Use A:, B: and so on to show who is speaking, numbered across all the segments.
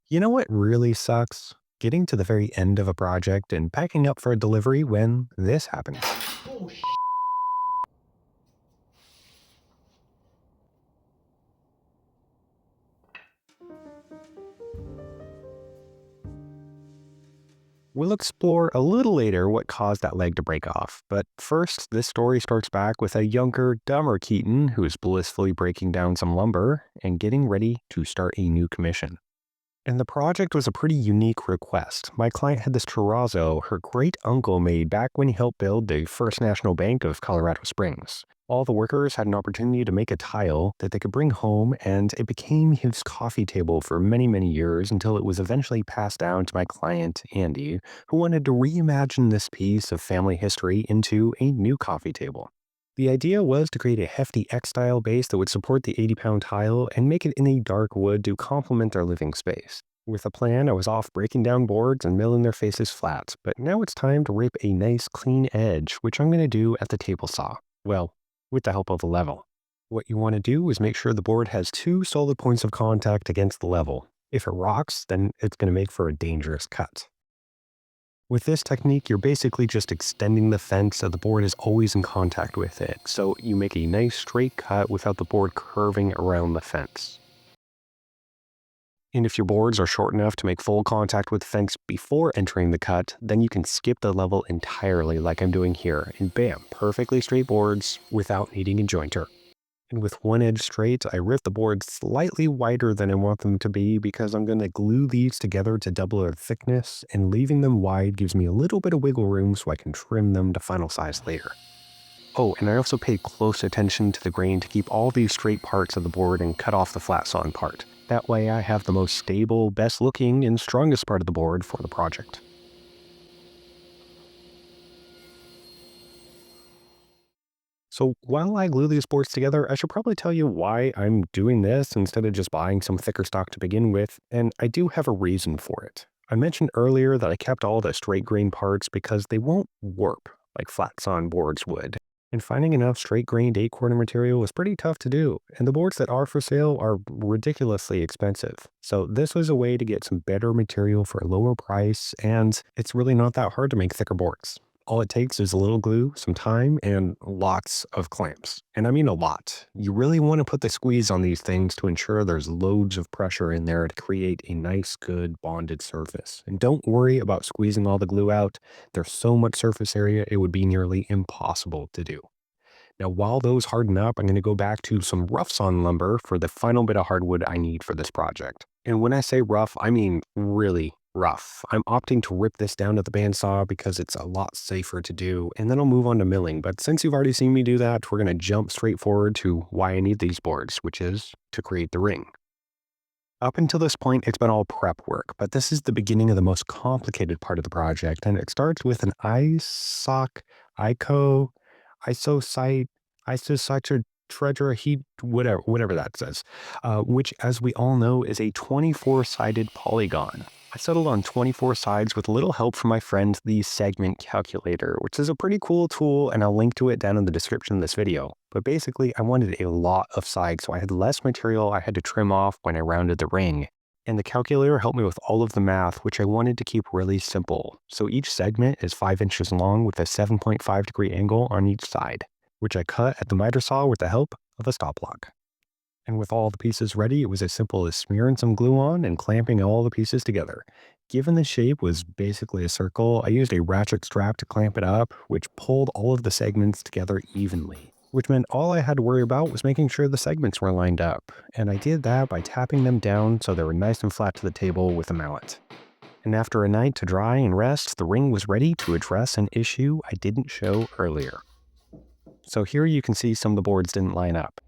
A: You know what really sucks? Getting to the very end of a project and packing up for a delivery when this happens.
B: Oh,
A: We'll explore a little later what caused that leg to break off, but first, this story starts back with a younger, dumber Keaton who is blissfully breaking down some lumber and getting ready to start a new commission. And the project was a pretty unique request. My client had this terrazzo her great uncle made back when he helped build the First National Bank of Colorado Springs. All the workers had an opportunity to make a tile that they could bring home, and it became his coffee table for many, many years until it was eventually passed down to my client, Andy, who wanted to reimagine this piece of family history into a new coffee table. The idea was to create a hefty X-style base that would support the 80-pound tile and make it in a dark wood to complement their living space. With a plan, I was off breaking down boards and milling their faces flat, but now it's time to rip a nice clean edge, which I'm going to do at the table saw. Well, with the help of a level. What you want to do is make sure the board has two solid points of contact against the level. If it rocks, then it's going to make for a dangerous cut. With this technique, you're basically just extending the fence so the board is always in contact with it, so you make a nice straight cut without the board curving around the fence. And if your boards are short enough to make full contact with the fence before entering the cut, then you can skip the level entirely like I'm doing here, and bam, perfectly straight boards without needing a jointer. And with one edge straight, I ripped the board slightly wider than I want them to be because I'm going to glue these together to double their thickness, and leaving them wide gives me a little bit of wiggle room so I can trim them to final size later. Oh, and I also paid close attention to the grain to keep all these straight parts of the board and cut off the flat sawn part. That way I have the most stable, best looking, and strongest part of the board for the project. So while I glue these boards together, I should probably tell you why I'm doing this instead of just buying some thicker stock to begin with, and I do have a reason for it. I mentioned earlier that I kept all the straight grain parts because they won't warp like flat sawn boards would. And finding enough straight grained 8-quarter material was pretty tough to do, and the boards that are for sale are ridiculously expensive. So this was a way to get some better material for a lower price, and it's really not that hard to make thicker boards. All it takes is a little glue, some time, and lots of clamps. And I mean a lot. You really want to put the squeeze on these things to ensure there's loads of pressure in there to create a nice, good bonded surface. And don't worry about squeezing all the glue out. There's so much surface area, it would be nearly impossible to do. Now, while those harden up, I'm going to go back to some rough sawn lumber for the final bit of hardwood I need for this project. And when I say rough, I mean really rough. I'm opting to rip this down to the bandsaw because it's a lot safer to do, and then I'll move on to milling. But since you've already seen me do that, we're going to jump straight forward to why I need these boards, which is to create the ring. Up until this point, it's been all prep work, but this is the beginning of the most complicated part of the project, and it starts with an ISOC, ICO, isosite, isosite treasure heat, whatever that says, which, as we all know, is a 24-sided polygon. I settled on 24 sides with a little help from my friend, the segment calculator, which is a pretty cool tool, and I'll link to it down in the description of this video. But basically, I wanted a lot of sides, so I had less material I had to trim off when I rounded the ring. And the calculator helped me with all of the math, which I wanted to keep really simple. So each segment is 5 inches long with a 7.5-degree angle on each side, which I cut at the miter saw with the help of a stop block. And with all the pieces ready, it was as simple as smearing some glue on and clamping all the pieces together. Given the shape was basically a circle, I used a ratchet strap to clamp it up, which pulled all of the segments together evenly, which meant all I had to worry about was making sure the segments were lined up. And I did that by tapping them down so they were nice and flat to the table with a mallet. And after a night to dry and rest, the ring was ready to address an issue I didn't show earlier. So here you can see some of the boards didn't line up.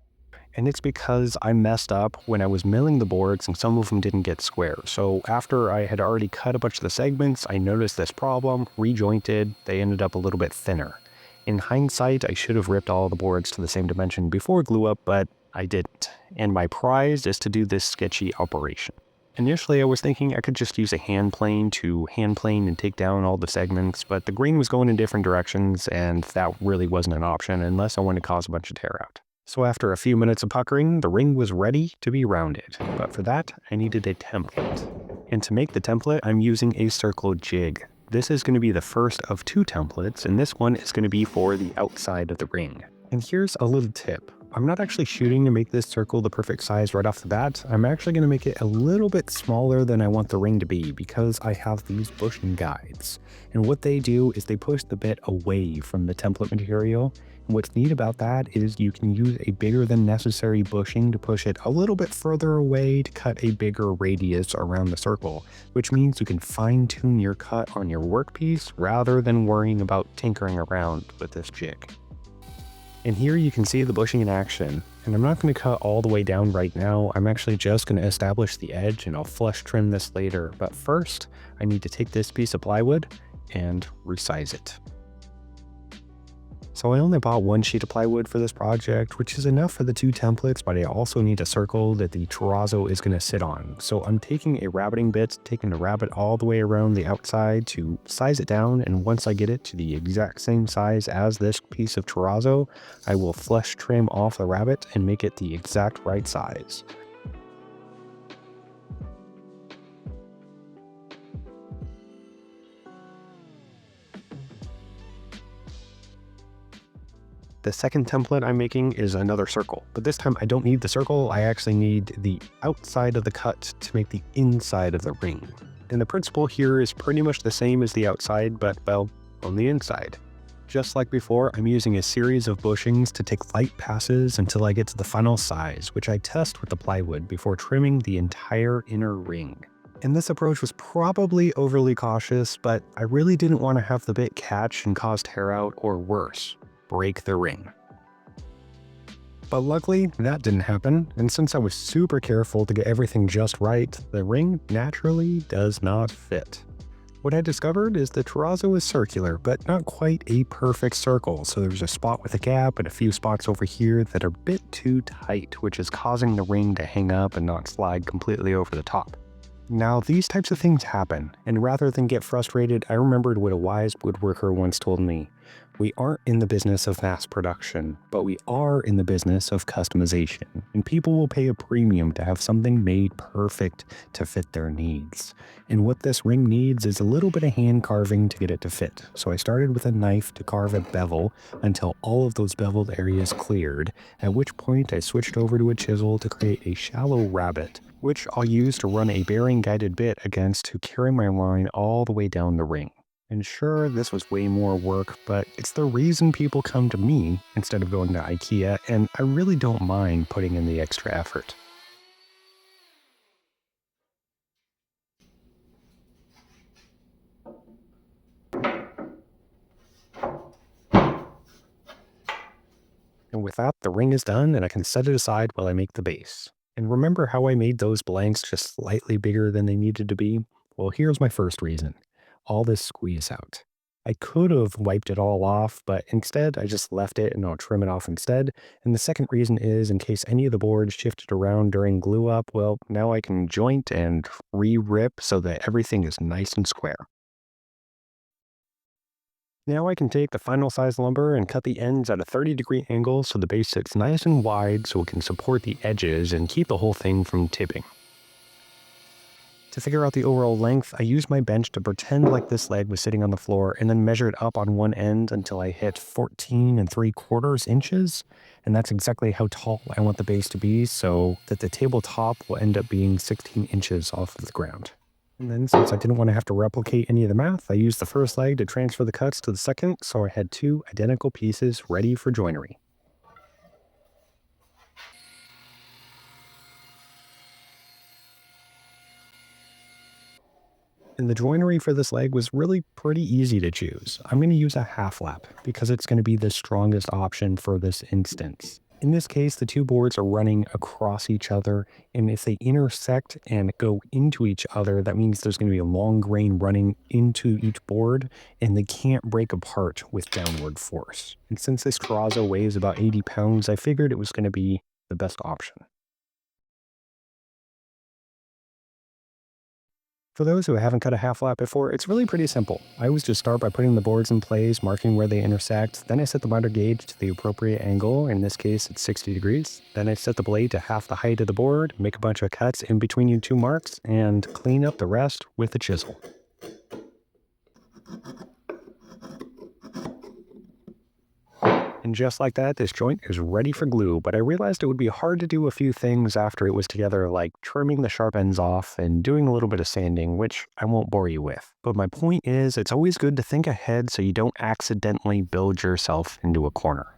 A: And it's because I messed up when I was milling the boards and some of them didn't get square. So after I had already cut a bunch of the segments, I noticed this problem, rejointed, they ended up a little bit thinner. In hindsight, I should have ripped all the boards to the same dimension before glue up, but I didn't. And my prize is to do this sketchy operation. Initially, I was thinking I could just use a hand plane to hand plane and take down all the segments, but the grain was going in different directions, and that really wasn't an option unless I wanted to cause a bunch of tear out. So after a few minutes of puckering, the ring was ready to be rounded. But for that, I needed a template. And to make the template, I'm using a circle jig. This is going to be the first of two templates, and this one is going to be for the outside of the ring. And here's a little tip. I'm not actually shooting to make this circle the perfect size right off the bat. I'm actually going to make it a little bit smaller than I want the ring to be because I have these bushing guides. And what they do is they push the bit away from the template material. And what's neat about that is you can use a bigger than necessary bushing to push it a little bit further away to cut a bigger radius around the circle, which means you can fine tune your cut on your workpiece rather than worrying about tinkering around with this jig. And here you can see the bushing in action, and I'm not going to cut all the way down right now. I'm actually just going to establish the edge and I'll flush trim this later. But first, I need to take this piece of plywood and resize it. So I only bought one sheet of plywood for this project, which is enough for the two templates, but I also need a circle that the terrazzo is going to sit on. So I'm taking a rabbiting bit, taking the rabbet all the way around the outside to size it down, and once I get it to the exact same size as this piece of terrazzo, I will flush trim off the rabbet and make it the exact right size. The second template I'm making is another circle, but this time I don't need the circle, I actually need the outside of the cut to make the inside of the ring. And the principle here is pretty much the same as the outside, but well, on the inside. Just like before, I'm using a series of bushings to take light passes until I get to the final size, which I test with the plywood before trimming the entire inner ring. And this approach was probably overly cautious, but I really didn't want to have the bit catch and cause tear out or worse, break the ring. But luckily, that didn't happen, and since I was super careful to get everything just right, the ring naturally does not fit. What I discovered is the terrazzo is circular, but not quite a perfect circle, so there's a spot with a gap and a few spots over here that are a bit too tight, which is causing the ring to hang up and not slide completely over the top. Now, these types of things happen, and rather than get frustrated, I remembered what a wise woodworker once told me. We aren't in the business of mass production, but we are in the business of customization, and people will pay a premium to have something made perfect to fit their needs. And what this ring needs is a little bit of hand carving to get it to fit. So I started with a knife to carve a bevel until all of those beveled areas cleared, at which point I switched over to a chisel to create a shallow rabbet, which I'll use to run a bearing guided bit against to carry my line all the way down the ring. And sure, this was way more work, but it's the reason people come to me instead of going to IKEA, and I really don't mind putting in the extra effort. And with that, the ring is done and I can set it aside while I make the base. And remember how I made those blanks just slightly bigger than they needed to be? Well, here's my first reason. All this squeeze out. I could have wiped it all off, but instead I just left it and I'll trim it off instead. And the second reason is in case any of the boards shifted around during glue up, well, now I can joint and re-rip so that everything is nice and square. Now I can take the final size lumber and cut the ends at a 30-degree angle so the base sits nice and wide so it can support the edges and keep the whole thing from tipping. To figure out the overall length, I used my bench to pretend like this leg was sitting on the floor and then measured up on one end until I hit 14 3/4 inches. And that's exactly how tall I want the base to be so that the tabletop will end up being 16 inches off of the ground. And then since I didn't want to have to replicate any of the math, I used the first leg to transfer the cuts to the second, so I had two identical pieces ready for joinery. And the joinery for this leg was really pretty easy to choose. I'm going to use a half lap because it's going to be the strongest option for this instance. In this case, the two boards are running across each other, and if they intersect and go into each other, that means there's going to be a long grain running into each board, and they can't break apart with downward force. And since this terrazzo weighs about 80 pounds, I figured it was going to be the best option. For those who haven't cut a half lap before, it's really pretty simple. I always just start by putting the boards in place, marking where they intersect. Then I set the miter gauge to the appropriate angle. In this case, it's 60 degrees. Then I set the blade to half the height of the board, make a bunch of cuts in between your two marks, and clean up the rest with a chisel. And just like that, this joint is ready for glue, but I realized it would be hard to do a few things after it was together, like trimming the sharp ends off and doing a little bit of sanding, which I won't bore you with. But my point is, it's always good to think ahead so you don't accidentally build yourself into a corner.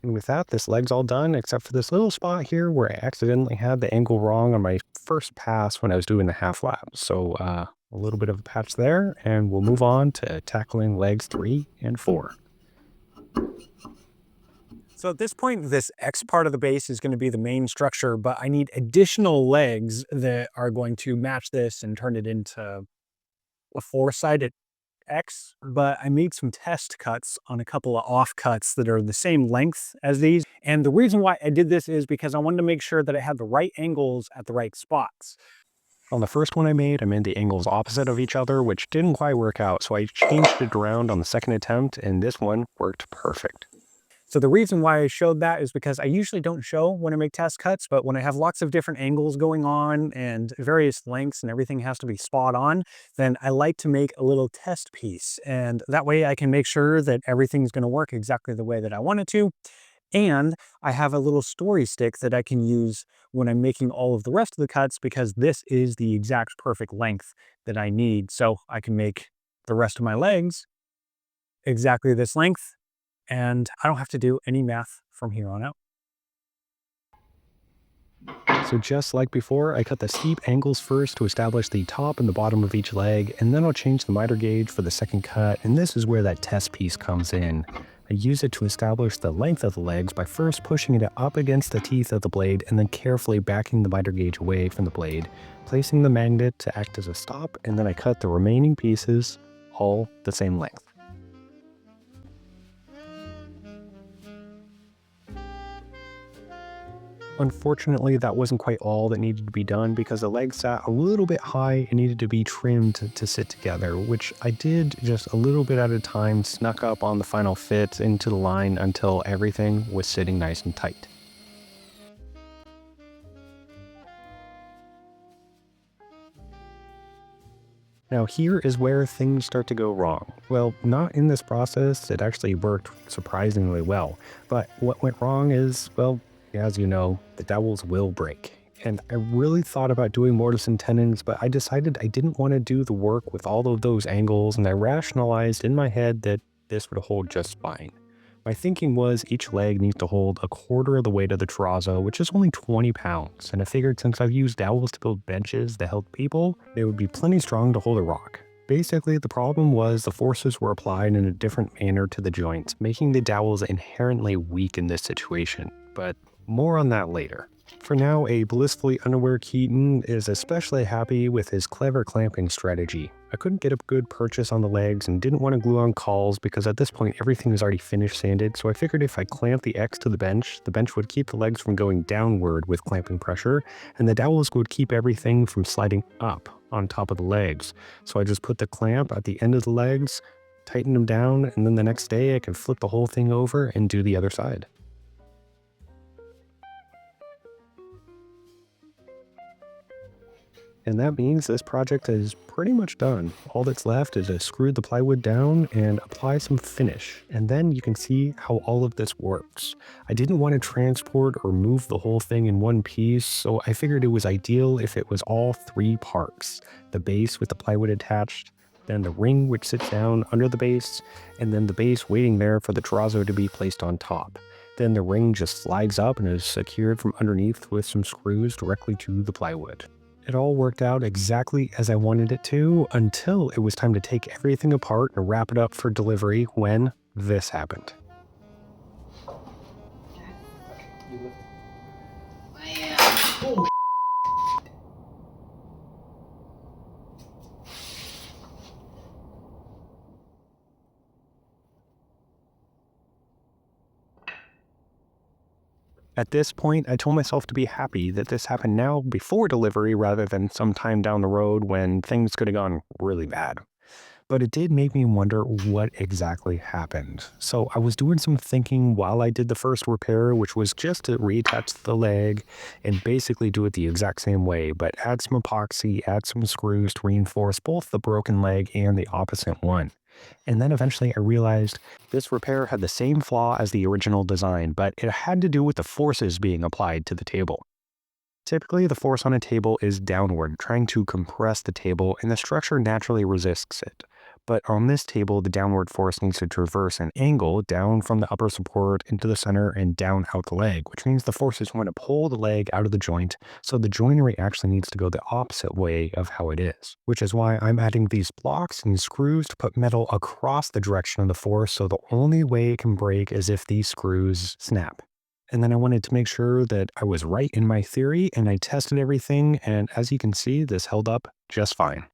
A: And with that, this leg's all done, except for this little spot here where I accidentally had the angle wrong on my first pass when I was doing the half lap. So a little bit of a patch there, and we'll move on to tackling legs 3 and 4. So at this point, this X part of the base is going to be the main structure, but I need additional legs that are going to match this and turn it into a four-sided X, but I made some test cuts on a couple of off cuts that are the same length as these. And the reason why I did this is because I wanted to make sure that it had the right angles at the right spots. On the first one I made the angles opposite of each other, which didn't quite work out, so I changed it around on the second attempt, and this one worked perfect. So the reason why I showed that is because I usually don't show when I make test cuts, but when I have lots of different angles going on and various lengths and everything has to be spot on, then I like to make a little test piece. And that way I can make sure that everything's going to work exactly the way that I want it to. And I have a little story stick that I can use when I'm making all of the rest of the cuts, because this is the exact perfect length that I need. So I can make the rest of my legs exactly this length, and I don't have to do any math from here on out. So just like before, I cut the steep angles first to establish the top and the bottom of each leg, and then I'll change the miter gauge for the second cut, and this is where that test piece comes in. I use it to establish the length of the legs by first pushing it up against the teeth of the blade and then carefully backing the miter gauge away from the blade, placing the magnet to act as a stop, and then I cut the remaining pieces all the same length. Unfortunately, that wasn't quite all that needed to be done because the legs sat a little bit high and needed to be trimmed to sit together, which I did just a little bit at a time, snuck up on the final fit into the line until everything was sitting nice and tight. Now here is where things start to go wrong. Well, not in this process, it actually worked surprisingly well. But what went wrong is, well, as you know, the dowels will break. And I really thought about doing mortise and tenons, but I decided I didn't want to do the work with all of those angles, and I rationalized in my head that this would hold just fine. My thinking was each leg needs to hold a quarter of the weight of the terrazzo, which is only 20 pounds, and I figured since I've used dowels to build benches that held people, they would be plenty strong to hold a rock. Basically, the problem was the forces were applied in a different manner to the joints, making the dowels inherently weak in this situation, but more on that later. For now, a blissfully unaware Keaton is especially happy with his clever clamping strategy. I couldn't get a good purchase on the legs and didn't want to glue on cauls because at this point everything was already finished sanded, so I figured if I clamped the X to the bench would keep the legs from going downward with clamping pressure, and the dowels would keep everything from sliding up on top of the legs. So I just put the clamp at the end of the legs, tighten them down, and then the next day I could flip the whole thing over and do the other side. And that means this project is pretty much done. All that's left is to screw the plywood down and apply some finish, and then you can see how all of this works. I didn't want to transport or move the whole thing in one piece, so I figured it was ideal if it was all three parts. The base with the plywood attached, then the ring which sits down under the base, and then the base waiting there for the terrazzo to be placed on top. Then the ring just slides up and is secured from underneath with some screws directly to the plywood. It all worked out exactly as I wanted it to until it was time to take everything apart and wrap it up for delivery when this happened. At this point, I told myself to be happy that this happened now before delivery rather than sometime down the road when things could have gone really bad. But it did make me wonder what exactly happened. So I was doing some thinking while I did the first repair, which was just to reattach the leg and basically do it the exact same way, but add some epoxy, add some screws to reinforce both the broken leg and the opposite one. And then eventually I realized this repair had the same flaw as the original design, but it had to do with the forces being applied to the table. Typically, the force on a table is downward, trying to compress the table, and the structure naturally resists it. But on this table, the downward force needs to traverse an angle down from the upper support into the center and down out the leg, which means the force is going to pull the leg out of the joint, so the joinery actually needs to go the opposite way of how it is. Which is why I'm adding these blocks and screws to put metal across the direction of the force, so the only way it can break is if these screws snap. And then I wanted to make sure that I was right in my theory, and I tested everything, and as you can see, this held up just fine.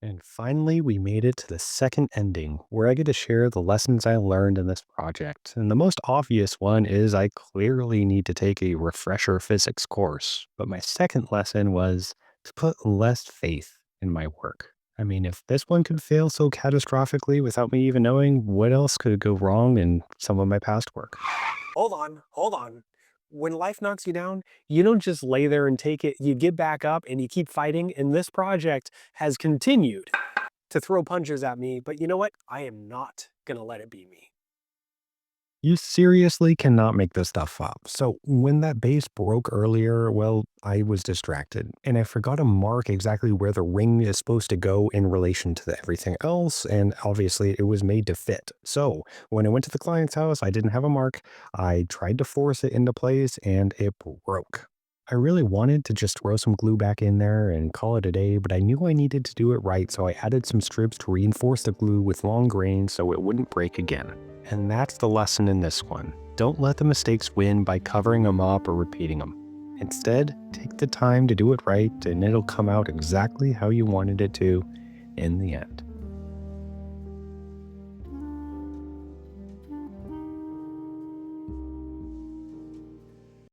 A: And finally, we made it to the second ending, where I get to share the lessons I learned in this project. And the most obvious one is I clearly need to take a refresher physics course. But my second lesson was to put less faith in my work. I mean, if this one could fail so catastrophically without me even knowing, what else could go wrong in some of my past work? Hold on, hold on. When life knocks you down, you don't just lay there and take it. You get back up and you keep fighting. And this project has continued to throw punches at me. But you know what? I am not going to let it be me. You seriously cannot make this stuff up. So when that base broke earlier, well, I was distracted and I forgot to mark exactly where the ring is supposed to go in relation to everything else. And obviously it was made to fit. So when I went to the client's house, I didn't have a mark. I tried to force it into place and it broke. I really wanted to just throw some glue back in there and call it a day, but I knew I needed to do it right, so I added some strips to reinforce the glue with long grains so it wouldn't break again. And that's the lesson in this one. Don't let the mistakes win by covering them up or repeating them. Instead, take the time to do it right and it'll come out exactly how you wanted it to in the end.